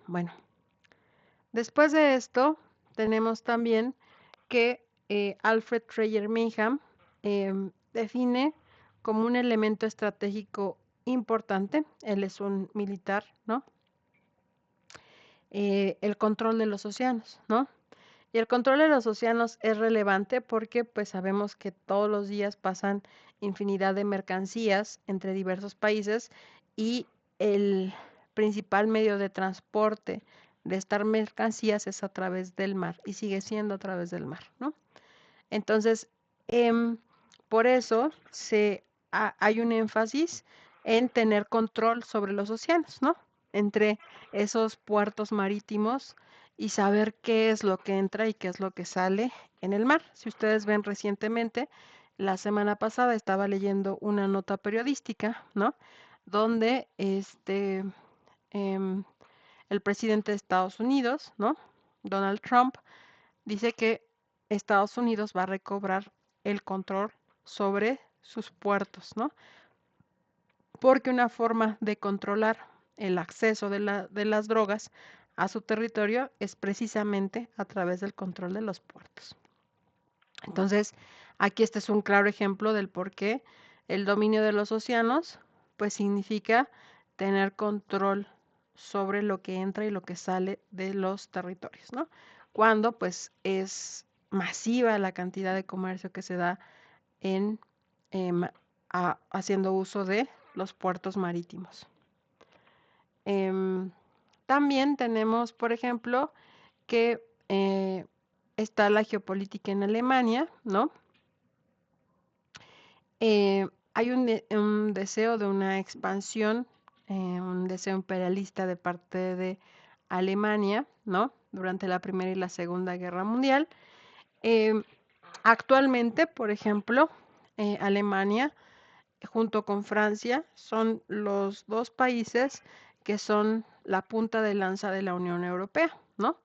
Bueno, después de esto tenemos también que Alfred Treyer Minham define como un elemento estratégico importante, él es un militar, ¿no? El control de los océanos, ¿no? Y el control de los océanos es relevante porque pues sabemos que todos los días pasan infinidad de mercancías entre diversos países y el principal medio de transporte de estas mercancías es a través del mar y sigue siendo a través del mar, ¿no? Entonces, por eso hay un énfasis en tener control sobre los océanos, ¿no? Entre esos puertos marítimos y saber qué es lo que entra y qué es lo que sale en el mar. Si ustedes ven recientemente, la semana pasada estaba leyendo una nota periodística, ¿no? Donde em, el presidente de Estados Unidos, ¿no? Donald Trump, dice que Estados Unidos va a recobrar el control sobre sus puertos, ¿no? Porque una forma de controlar el acceso de las drogas a su territorio es precisamente a través del control de los puertos. Entonces, aquí este es un claro ejemplo del por qué el dominio de los océanos, pues significa tener control sobre lo que entra y lo que sale de los territorios, ¿no? Cuando pues es masiva la cantidad de comercio que se da en haciendo uso de los puertos marítimos. También tenemos, por ejemplo, que está la geopolítica en Alemania, ¿no? Hay un deseo de una expansión, un deseo imperialista de parte de Alemania, ¿no? Durante la Primera y la Segunda Guerra Mundial. Actualmente, por ejemplo, Alemania junto con Francia son los dos países que son la punta de lanza de la Unión Europea, ¿no?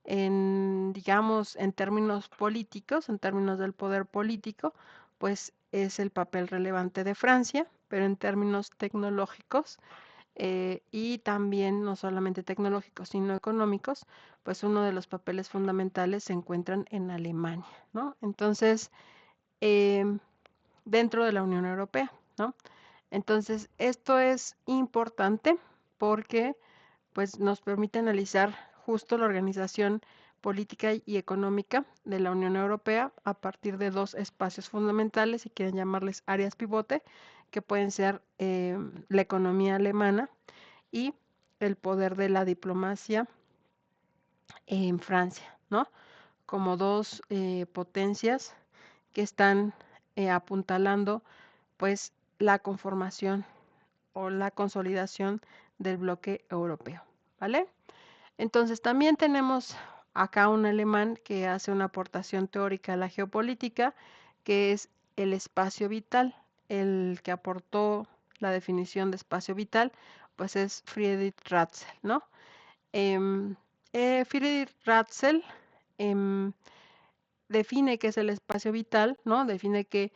digamos, en términos políticos, en términos del poder político, pues es el papel relevante de Francia, pero en términos tecnológicos y también no solamente tecnológicos, sino económicos, pues uno de los papeles fundamentales se encuentran en Alemania, ¿no? Entonces, em, dentro de la Unión Europea, ¿no? Entonces, esto es importante porque pues nos permite analizar justo la organización política y económica de la Unión Europea a partir de dos espacios fundamentales, si quieren llamarles áreas pivote, que pueden ser la economía alemana y el poder de la diplomacia en Francia, ¿no? Como dos potencias que están apuntalando pues la conformación o la consolidación del bloque europeo, ¿vale? Entonces también tenemos acá un alemán que hace una aportación teórica a la geopolítica, que es el espacio vital. El que aportó la definición de espacio vital, pues es Friedrich Ratzel, ¿no? Em, Friedrich Ratzel em, define qué es el espacio vital, ¿no? Define que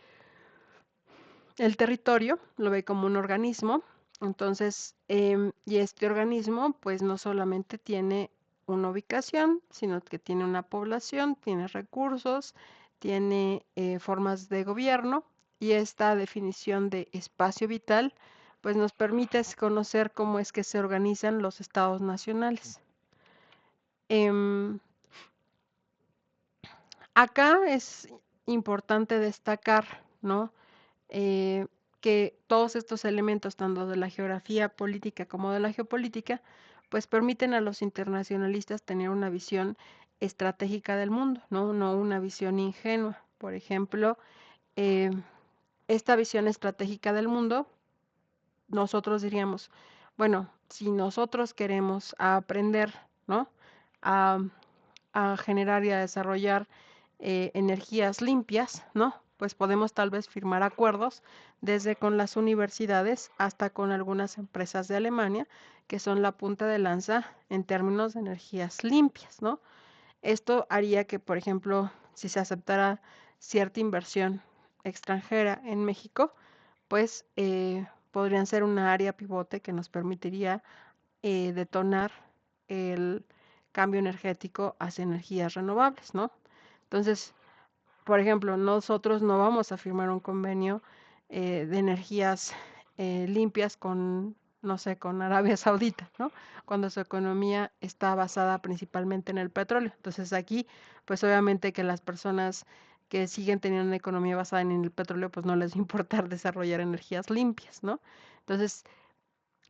el territorio lo ve como un organismo, entonces, y este organismo pues no solamente tiene una ubicación, sino que tiene una población, tiene recursos, tiene formas de gobierno y esta definición de espacio vital pues nos permite conocer cómo es que se organizan los estados nacionales. Em, Acá es importante destacar, ¿no? eh, que todos estos elementos, tanto de la geografía política como de la geopolítica, pues permiten a los internacionalistas tener una visión estratégica del mundo, no, no una visión ingenua. Por ejemplo, eh, esta visión estratégica del mundo, nosotros diríamos, bueno, si nosotros queremos aprender, ¿no? A, a generar y a desarrollar energías limpias, ¿no? Pues podemos tal vez firmar acuerdos desde con las universidades hasta con algunas empresas de Alemania que son la punta de lanza en términos de energías limpias, ¿no? Esto haría que, por ejemplo, si se aceptara cierta inversión extranjera en México, pues podrían ser una área pivote que nos permitiría detonar el cambio energético hacia energías renovables, ¿no? Entonces, por ejemplo, nosotros no vamos a firmar un convenio de energías limpias con, no sé, con Arabia Saudita, ¿no? Cuando su economía está basada principalmente en el petróleo. Entonces aquí, pues obviamente que las personas que siguen teniendo una economía basada en el petróleo, pues no les va a importar desarrollar energías limpias, ¿no? Entonces,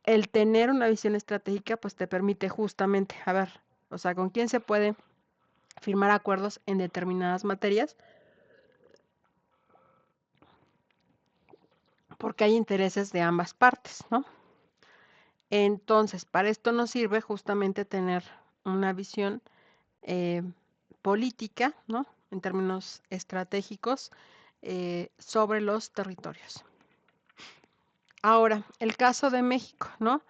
el tener una visión estratégica, pues te permite justamente, a ver, o sea, con quién se puede firmar acuerdos en determinadas materias porque hay intereses de ambas partes, ¿no? Entonces, para esto nos sirve justamente tener una visión eh, política, ¿no? En términos estratégicos sobre los territorios. Ahora, el caso de México, ¿no?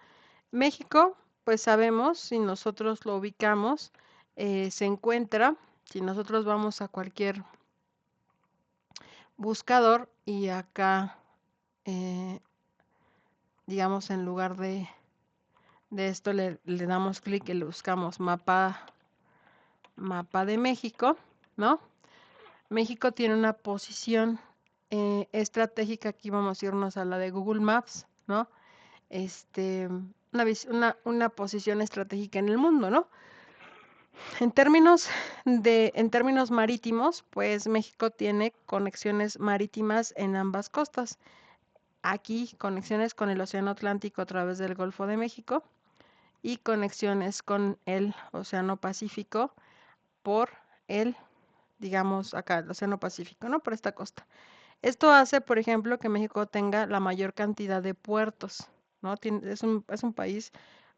México, pues sabemos, si nosotros lo ubicamos, se encuentra, si nosotros vamos a cualquier buscador y acá, digamos, en lugar de esto le damos clic y le buscamos mapa de México, ¿no? México tiene una posición estratégica, aquí vamos a irnos a la de Google Maps, ¿no? Una posición estratégica en el mundo, ¿no? En términos marítimos, pues México tiene conexiones marítimas en ambas costas. Aquí conexiones con el Océano Atlántico a través del Golfo de México y conexiones con el Océano Pacífico por el, digamos, acá, el Océano Pacífico, ¿no? Por esta costa. Esto hace, por ejemplo, que México tenga la mayor cantidad de puertos, ¿no? Es un país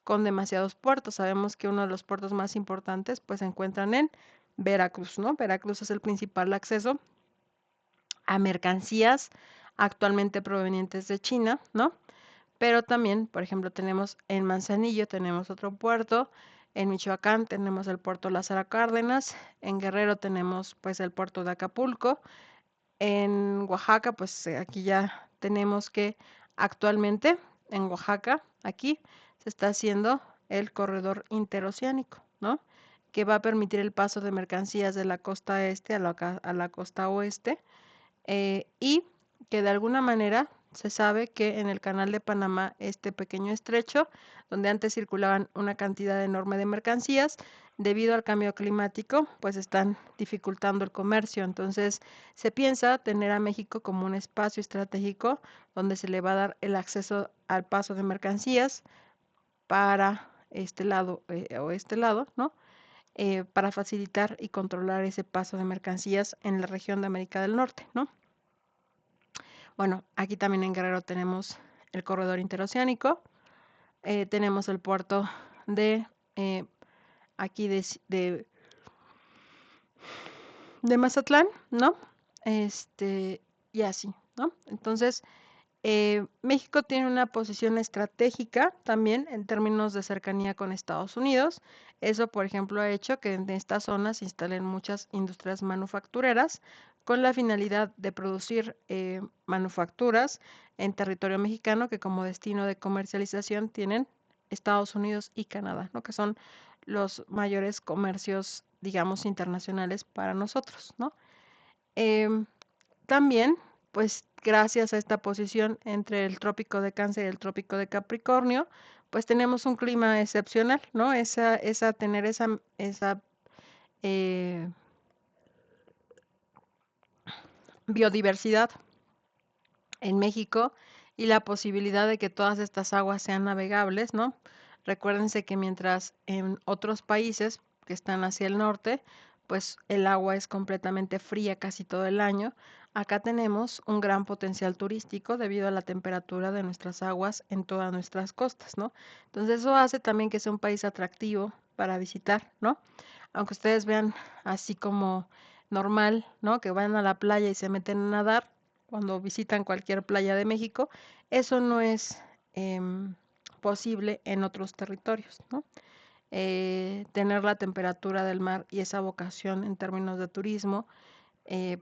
con demasiados puertos. Sabemos que uno de los puertos más importantes, pues, se encuentran en Veracruz, ¿no? Veracruz es el principal acceso a mercancías actualmente provenientes de China, ¿no? Pero también, por ejemplo, tenemos en Manzanillo, tenemos otro puerto En Michoacán tenemos el puerto Lázaro Cárdenas, en Guerrero tenemos pues el puerto de Acapulco, en Oaxaca pues aquí ya tenemos que actualmente en Oaxaca, aquí se está haciendo el corredor interoceánico, ¿no? Que va a permitir el paso de mercancías de la costa este a la costa oeste, y que de alguna manera se sabe que en el canal de Panamá, este pequeño estrecho, donde antes circulaban una cantidad enorme de mercancías, debido al cambio climático, pues están dificultando el comercio. Entonces, se piensa tener a México como un espacio estratégico donde se le va a dar el acceso al paso de mercancías para este lado o este lado, ¿no? Para facilitar y controlar ese paso de mercancías en la región de América del Norte, ¿no? Bueno, aquí también en Guerrero tenemos el corredor interoceánico, tenemos el puerto de eh, aquí de Mazatlán, ¿no? Y así, ¿no? Entonces, México tiene una posición estratégica también en términos de cercanía con Estados Unidos. Eso, por ejemplo, ha hecho que en esta zona se instalen muchas industrias manufactureras con la finalidad de producir manufacturas en territorio mexicano que como destino de comercialización tienen Estados Unidos y Canadá, ¿no? Que son los mayores comercios, digamos, internacionales para nosotros, ¿no? Em, También, pues gracias a esta posición entre el trópico de Cáncer y el trópico de Capricornio, pues tenemos un clima excepcional, ¿no? Tener esa eh, biodiversidad en México y la posibilidad de que todas estas aguas sean navegables, ¿no? Recuérdense que mientras en otros países que están hacia el norte, pues el agua es completamente fría casi todo el año, acá tenemos un gran potencial turístico debido a la temperatura de nuestras aguas en todas nuestras costas, ¿no? Entonces eso hace también que sea un país atractivo para visitar, ¿no? Aunque ustedes vean así como normal, ¿no? Que van a la playa y se meten a nadar cuando visitan cualquier playa de México, eso no es posible en otros territorios, ¿no? Tener la temperatura del mar y esa vocación en términos de turismo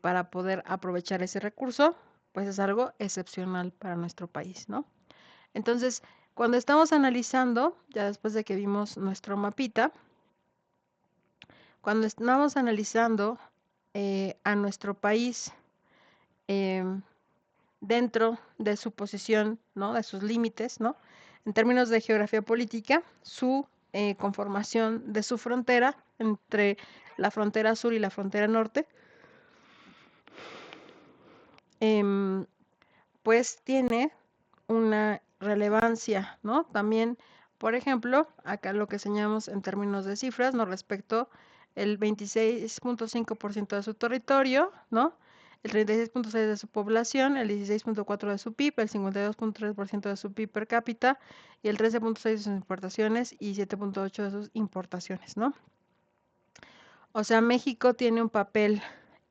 para poder aprovechar ese recurso, pues es algo excepcional para nuestro país, ¿no? Entonces, cuando estamos analizando, ya después de que vimos nuestro mapita, cuando estamos analizando a nuestro país em, dentro de su posición, ¿no? De sus límites, ¿no? En términos de geografía política, su conformación de su frontera entre la frontera sur y la frontera norte, em, pues tiene una relevancia, ¿no? También, por ejemplo, acá lo que señalamos en términos de cifras nos respecto el 26.5% de su territorio, ¿no? El 36.6% de su población, el 16.4% de su PIB, el 52.3% de su PIB per cápita y el 13.6% de sus importaciones y 7.8% de sus importaciones, ¿no? O sea, México tiene un papel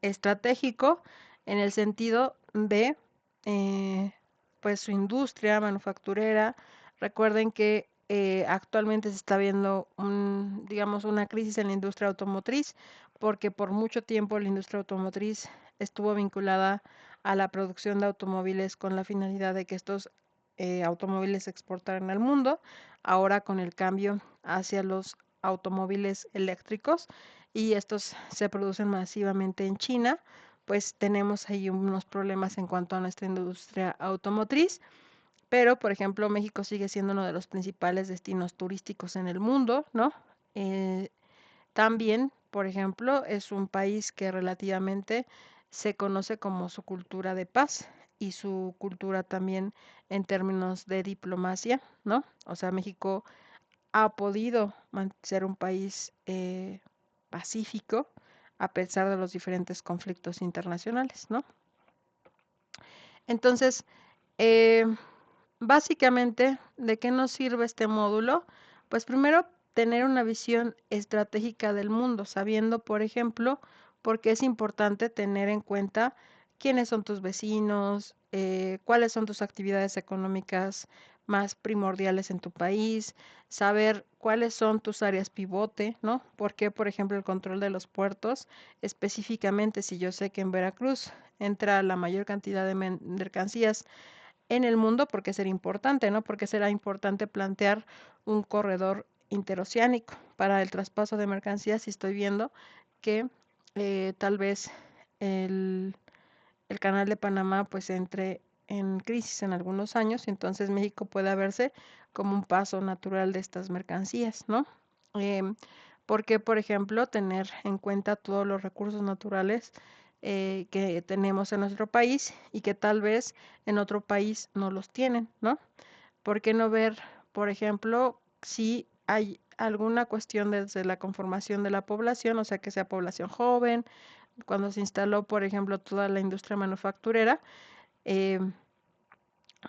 estratégico en el sentido de eh, pues su industria manufacturera. Recuerden que actualmente se está viendo digamos, una crisis en la industria automotriz, porque por mucho tiempo la industria automotriz estuvo vinculada a la producción de automóviles con la finalidad de que estos automóviles se exportaran al mundo. Ahora con el cambio hacia los automóviles eléctricos y estos se producen masivamente en China, pues tenemos ahí unos problemas en cuanto a nuestra industria automotriz, pero por ejemplo México sigue siendo uno de los principales destinos turísticos en el mundo, ¿no? Eh, También, por ejemplo, es un país que relativamente se conoce como su cultura de paz y su cultura también en términos de diplomacia, ¿no? O sea, México ha podido ser un país pacífico a pesar de los diferentes conflictos internacionales, ¿no? Entonces, eh, básicamente, ¿de qué nos sirve este módulo? Pues primero, tener una visión estratégica del mundo, sabiendo, por ejemplo, por qué es importante tener en cuenta quiénes son tus vecinos, cuáles son tus actividades económicas más primordiales en tu país, saber cuáles son tus áreas pivote, ¿no? ¿Por qué, por ejemplo, el control de los puertos? Específicamente, si yo sé que en Veracruz entra la mayor cantidad de mercancías en el mundo, ¿por qué será importante, no? Porque será importante plantear un corredor interoceánico para el traspaso de mercancías, si estoy viendo que tal vez el, el canal de Panamá pues entre en crisis en algunos años, y entonces México pueda verse como un paso natural de estas mercancías, ¿no? Porque, por ejemplo, tener en cuenta todos los recursos naturales que tenemos en nuestro país y que tal vez en otro país no los tienen, ¿no? ¿Por qué no ver, por ejemplo, si hay alguna cuestión desde la conformación de la población, o sea, que sea población joven, cuando se instaló, por ejemplo, toda la industria manufacturera, eh,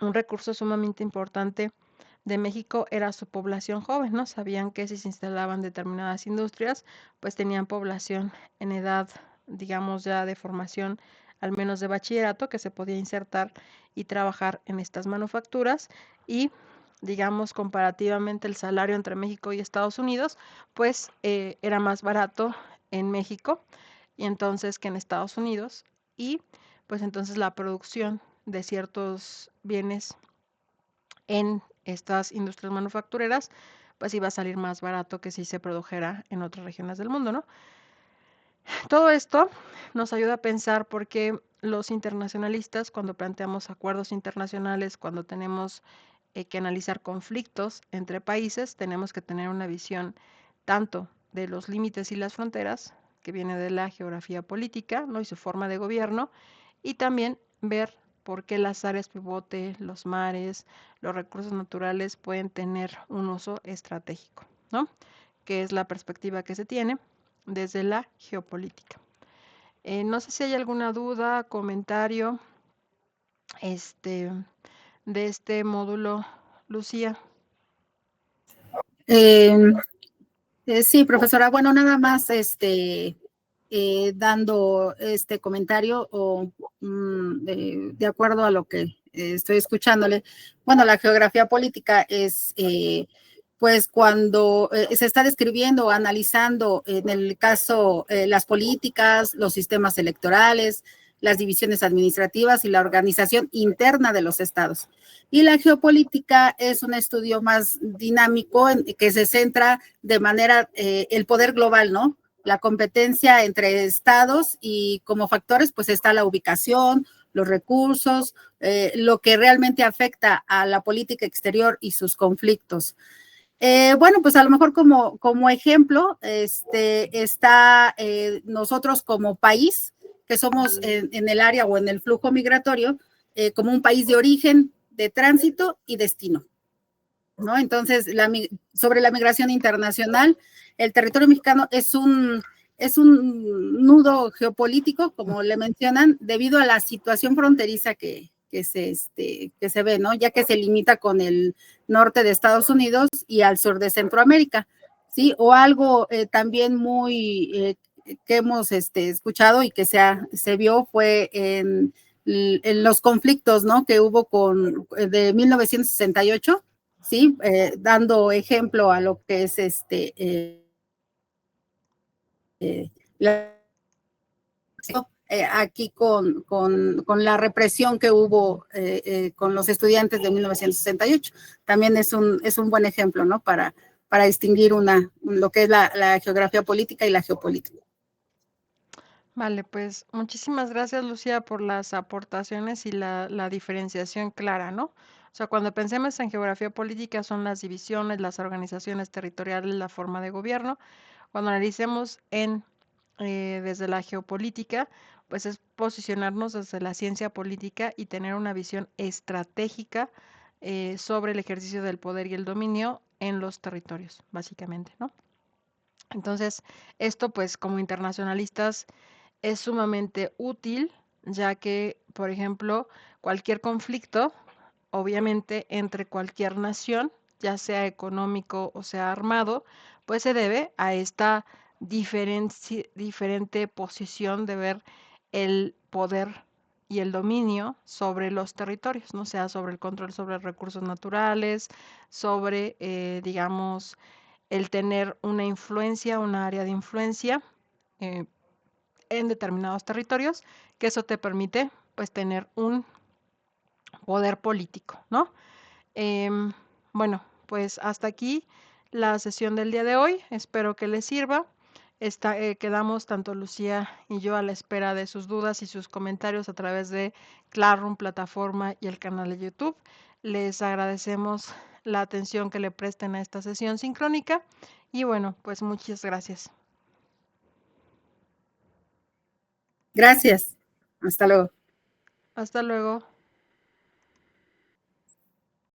un recurso sumamente importante de México era su población joven, ¿no? Sabían que si se instalaban determinadas industrias, pues tenían población en edad, digamos, ya de formación, al menos de bachillerato, que se podía insertar y trabajar en estas manufacturas y, digamos, comparativamente el salario entre México y Estados Unidos, pues era más barato en México y entonces que en Estados Unidos y pues entonces la producción de ciertos bienes en estas industrias manufactureras, pues iba a salir más barato que si se produjera en otras regiones del mundo, ¿no? Todo esto nos ayuda a pensar por qué los internacionalistas, cuando planteamos acuerdos internacionales, cuando tenemos que analizar conflictos entre países, tenemos que tener una visión tanto de los límites y las fronteras, que viene de la geografía política, ¿no? Y su forma de gobierno, y también ver por qué las áreas pivote, los mares, los recursos naturales pueden tener un uso estratégico, ¿no? Que es la perspectiva que se tiene desde la geopolítica. No sé si hay alguna duda, comentario este, de este módulo, Lucía. Eh, sí, profesora. Bueno, nada más dando este comentario o de acuerdo a lo que estoy escuchándole. Bueno, la geografía política es pues cuando se está describiendo o analizando en el caso las políticas, los sistemas electorales, las divisiones administrativas y la organización interna de los estados. Y la geopolítica es un estudio más dinámico que se centra de manera el poder global, ¿no? La competencia entre estados y como factores pues está la ubicación, los recursos, lo que realmente afecta a la política exterior y sus conflictos. Bueno, pues a lo mejor como ejemplo está nosotros como país, que somos en el área o en el flujo migratorio, como un país de origen, de tránsito y destino, ¿no? Entonces, sobre la migración internacional, el territorio mexicano es un nudo geopolítico, como le mencionan, debido a la situación fronteriza que se ve, ¿no? Ya que se limita con el norte de Estados Unidos y al sur de Centroamérica, ¿sí? O algo también muy que hemos escuchado y que se vio fue en los conflictos, ¿no? Que hubo de 1968, ¿sí? Dando ejemplo a lo que es la, aquí con la represión que hubo con los estudiantes de 1968. También es un buen ejemplo, ¿no? Para distinguir lo que es la geografía política y la geopolítica. Vale, pues muchísimas gracias, Lucía, por las aportaciones y la diferenciación clara, ¿no? O sea, cuando pensemos en geografía política son las divisiones, las organizaciones territoriales, la forma de gobierno. Cuando analicemos desde la geopolítica, pues es posicionarnos desde la ciencia política y tener una visión estratégica sobre el ejercicio del poder y el dominio en los territorios, básicamente, ¿no? Entonces, esto pues como internacionalistas es sumamente útil, ya que, por ejemplo, cualquier conflicto, obviamente entre cualquier nación, ya sea económico o sea armado, pues se debe a esta diferente posición de ver el poder y el dominio sobre los territorios, no sea sobre el control sobre recursos naturales, sobre, digamos, el tener una influencia, una área de influencia en determinados territorios, que eso te permite pues tener un poder político, ¿no? Bueno, pues hasta aquí la sesión del día de hoy. Espero que les sirva. Quedamos tanto Lucía y yo a la espera de sus dudas y sus comentarios a través de Classroom, plataforma y el canal de YouTube. Les agradecemos la atención que le presten a esta sesión sincrónica y bueno, pues muchas gracias. Gracias. Hasta luego. Hasta luego.